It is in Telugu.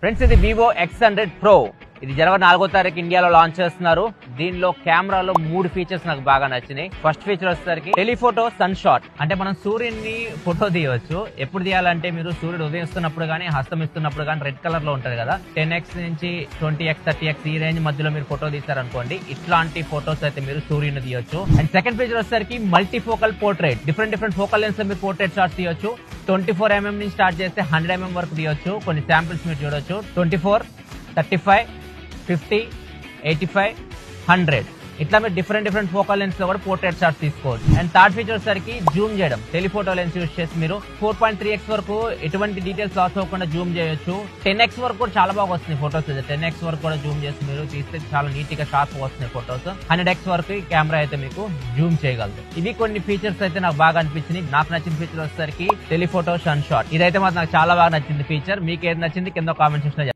ఫ్రెండ్స్ ఇది వివో X100 Pro. ఇది జనవరి 4వ తారీఖు ఇండియాలో లాంచ్ చేస్తున్నారు. దీనిలో కెమెరాలో 3 ఫీచర్స్ నాకు బాగా నచ్చినాయి. ఫస్ట్ ఫీచర్ వచ్చేసరికి టెలిఫోటో సన్ షాట్. అంటే మనం సూర్యుడిని ఫోటో తీయవచ్చు. ఎప్పుడు తీయాలంటే మీరు సూర్యుడు ఉదయిస్తున్నప్పుడు కానీ అస్తమిస్తున్నప్పుడు కానీ రెడ్ కలర్ లో ఉంటది కదా, 10x నుంచి 20x 30x ఈ రేంజ్ మధ్యలో మీరు ఫోటో తీసారనుకోండి, ఇట్లాంటి ఫోటోస్ అయితే మీరు సూర్యుని తీయొచ్చు. అండ్ సెకండ్ ఫీచర్ వచ్చేసరికి multi focal portrait. Different focal lens మీరు పోర్ట్రేట్ షాట్స్ తీయొచ్చు. 24mm నుంచి స్టార్ట్ చేస్తే 100mm వరకు తీయొచ్చు. కొన్ని శాంపిల్స్ మీరు చూడొచ్చు. 24, 35, 50, 85, 100 ఇట్లా మీరు డిఫరెంట్ ఫోకల్ లెన్స్ లో కూడా పోర్ట్రేట్ షాట్స్ తీసుకోవచ్చు. అండ్ థర్డ్ ఫీచర్ వచ్చేసరికి జూమ్ చేయడం. టెలిఫోటో లెన్స్ యూజ్ చేసి మీరు 4.3x వరకు ఎటువంటి డీటెయిల్స్ లాస్ అవ్వకుండా జూమ్ చేయొచ్చు. 10x వరకు కూడా చాలా బాగా వస్తున్నాయి ఫోటోస్. 10x వరకు కూడా జూమ్ చేసి మీరు తీస్తే చాలా నీట్ గా షార్ప్ వస్తున్నాయి ఫోటోస్. 100x వరకు ఈ కెమెరా అయితే మీకు జూమ్ చేయగలదు. ఇవి కొన్ని ఫీచర్స్ అయితే నాకు బాగా అనిపించింది. నాకు నచ్చిన ఫీచర్ వచ్చేసరికి టెలిఫోటో సన్ షాట్. ఇదైతే మాత్రం నాకు చాలా బాగా నచ్చింది ఫీచర్. మీకు ఏది నచ్చింది కింద కామెంట్ సెక్షన్ లో